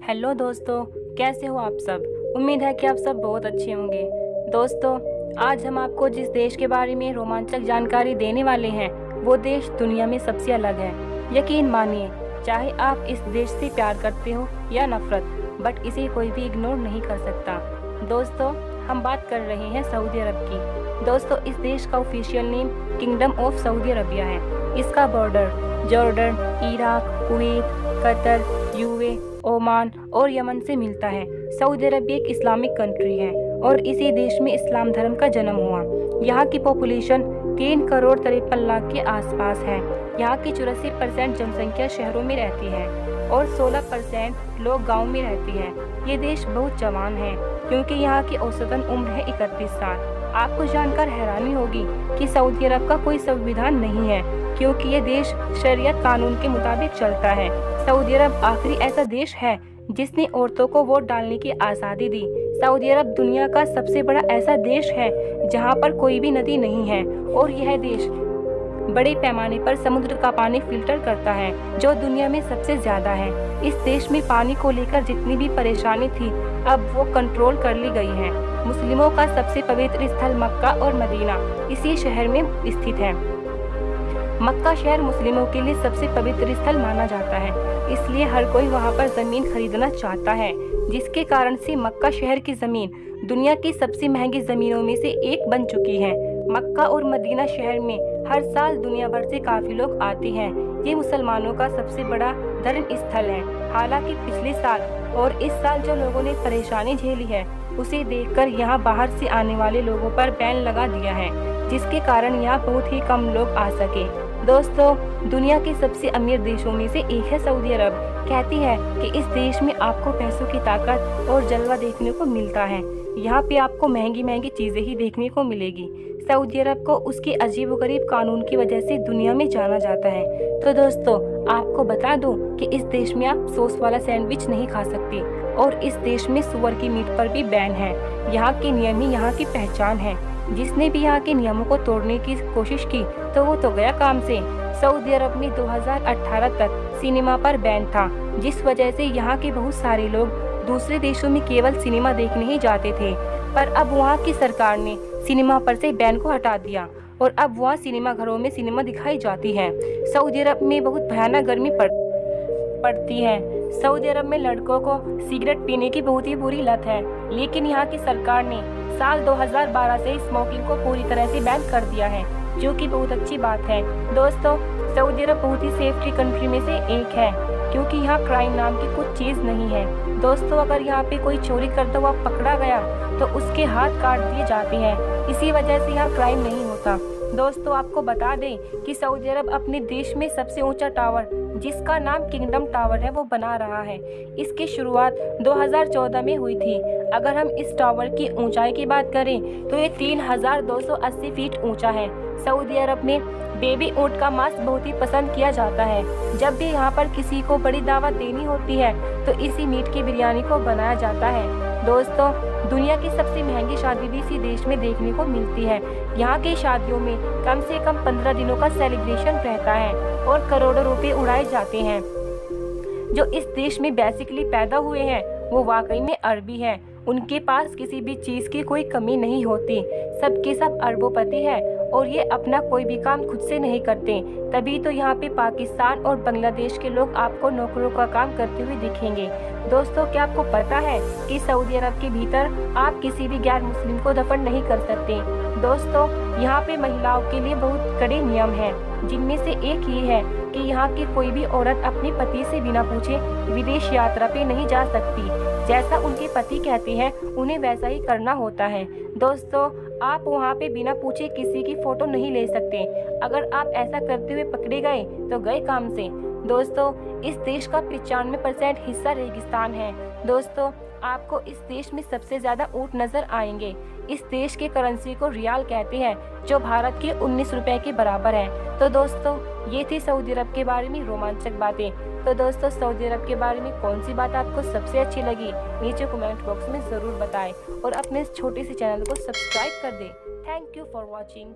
Hello दोस्तों, कैसे हो आप सब। उम्मीद है कि आप सब बहुत अच्छे होंगे। दोस्तों, आज हम आपको जिस देश के बारे में रोमांचक जानकारी देने वाले हैं वो देश दुनिया में सबसे अलग है। यकीन मानिए, चाहे आप इस देश से प्यार करते हो या नफरत, बट इसे कोई भी इग्नोर नहीं कर सकता। दोस्तों, हम बात कर रहे हैं सऊदी अरब की। दोस्तों, इस देश का official name kingdom of Saudi Arabia है। इसका border Jordan, Iraq, Kuwait, Qatar, UAE, Oman और यमन से मिलता है। सऊदी अरब एक इस्लामिक कंट्री है और इसी देश में इस्लाम धर्म का जन्म हुआ। यहाँ की पॉपुलेशन 3 करोड़ 53 लाख के आसपास है। यहाँ की 84% जनसंख्या शहरों में रहती है और 16% लोग गाँव में रहते हैं। ये देश बहुत जवान है क्योंकि यहाँ की औसतन उम्र है 31 साल। आपको जानकर हैरानी होगी कि सऊदी अरब का कोई संविधान नहीं है क्योंकि ये देश शरीयत कानून के मुताबिक चलता है। सऊदी अरब आखिरी ऐसा देश है जिसने औरतों को वोट डालने की आज़ादी दी। सऊदी अरब दुनिया का सबसे बड़ा ऐसा देश है जहां पर कोई भी नदी नहीं है और यह देश बड़े पैमाने पर समुद्र का पानी फिल्टर करता है, जो दुनिया में सबसे ज्यादा है। इस देश में पानी को लेकर जितनी भी परेशानी थी, अब वो कंट्रोल कर ली गई है। मुस्लिमों का सबसे पवित्र स्थल मक्का और मदीना इसी शहर में स्थित है। मक्का शहर मुस्लिमों के लिए सबसे पवित्र स्थल माना जाता है, इसलिए हर कोई वहां पर जमीन खरीदना चाहता है, जिसके कारण से मक्का शहर की जमीन दुनिया की सबसे महंगी जमीनों में से एक बन चुकी है। मक्का और मदीना शहर में हर साल दुनिया भर से काफी लोग आते हैं। ये मुसलमानों का सबसे बड़ा धर्म स्थल है। हालांकि पिछले साल और इस साल जो लोगों ने परेशानी झेली है, उसे देखकर यहाँ बाहर से आने वाले लोगों पर बैन लगा दिया है, जिसके कारण यहाँ बहुत ही कम लोग आ सके। दोस्तों, दुनिया के सबसे अमीर देशों में से एक है सऊदी अरब। कहती है कि इस देश में आपको पैसों की ताकत और जलवा देखने को मिलता है। यहाँ पे आपको महंगी महंगी चीजें ही देखने को मिलेगी। सऊदी अरब को उसके अजीबोगरीब कानून की वजह से दुनिया में जाना जाता है। तो दोस्तों, आपको बता दूं कि इस देश में आप सॉस वाला सैंडविच नहीं खा सकते और इस देश में सुअर की मीट पर भी बैन है। यहाँ के नियम ही यहाँ की पहचान है। जिसने भी यहाँ के नियमों को तोड़ने की कोशिश की तो वो तो गया काम से। सऊदी अरब में 2018 तक सिनेमा पर बैन था, जिस वजह से यहाँ के बहुत सारे लोग दूसरे देशों में केवल सिनेमा देखने ही जाते थे। पर अब वहाँ की सरकार ने सिनेमा पर से बैन को हटा दिया और अब वहाँ सिनेमा घरों में सिनेमा दिखाई जाती है। सऊदी अरब में बहुत भयानक गर्मी पड़ती है। सऊदी अरब में लड़कों को सिगरेट पीने की बहुत ही बुरी लत है, लेकिन यहाँ की सरकार ने साल 2012 से स्मोकिंग को पूरी तरह से बैन कर दिया है, जो कि बहुत अच्छी बात है। दोस्तों, सऊदी अरब बहुत ही सेफ्टी कंट्री में से एक है क्योंकि यहाँ क्राइम नाम की कुछ चीज़ नहीं है। दोस्तों, अगर यहाँ पे कोई चोरी करता हुआ पकड़ा गया तो उसके हाथ काट दिए जाते हैं। इसी वजह से यहाँ क्राइम नहीं होता। दोस्तों, आपको बता दें कि सऊदी अरब अपने देश में सबसे ऊंचा टावर, जिसका नाम किंगडम टावर है, वो बना रहा है। इसकी शुरुआत 2014 में हुई थी। अगर हम इस टावर की ऊंचाई की बात करें तो ये 3280 फीट ऊंचा है। सऊदी अरब में बेबी ऊंट का मांस बहुत ही पसंद किया जाता है। जब भी यहाँ पर किसी को बड़ी दावत देनी होती है तो इसी मीट की बिरयानी को बनाया जाता है। दोस्तों, दुनिया की सबसे महंगी शादी भी इसी देश में देखने को मिलती है। यहाँ की शादियों में कम से कम 15 दिनों का सेलिब्रेशन रहता है और करोड़ों रुपए उड़ाए जाते हैं। जो इस देश में बेसिकली पैदा हुए हैं वो वाकई में अरबी है। उनके पास किसी भी चीज़ की कोई कमी नहीं होती। सबके सब अरबोपति है और ये अपना कोई भी काम खुद से नहीं करते। तभी तो यहाँ पे पाकिस्तान और बांग्लादेश के लोग आपको नौकरों का काम करते हुए दिखेंगे। दोस्तों, क्या आपको पता है कि सऊदी अरब के भीतर आप किसी भी गैर मुस्लिम को दफन नहीं कर सकते। दोस्तों, यहाँ पे महिलाओं के लिए बहुत कड़े नियम हैं, जिनमें से एक ये है कि यहाँ की कोई भी औरत अपने पति से बिना पूछे विदेश यात्रा पे नहीं जा सकती। जैसा उनके पति कहते हैं उन्हें वैसा ही करना होता है। दोस्तों, आप वहाँ पे बिना पूछे किसी की फोटो नहीं ले सकते। अगर आप ऐसा करते हुए पकड़े गए तो गए काम से। दोस्तों, इस देश का 95% हिस्सा रेगिस्तान है। दोस्तों, आपको इस देश में सबसे ज्यादा ऊंट नजर आएंगे। इस देश के करेंसी को रियाल कहते हैं, जो भारत के 19 रुपए के बराबर है। तो दोस्तों, ये थी सऊदी अरब के बारे में रोमांचक बातें। तो दोस्तों, सऊदी अरब के बारे में कौन सी बात आपको सबसे अच्छी लगी, नीचे कमेंट बॉक्स में ज़रूर बताएं और अपने इस छोटे से चैनल को सब्सक्राइब कर दें। Thank you for watching.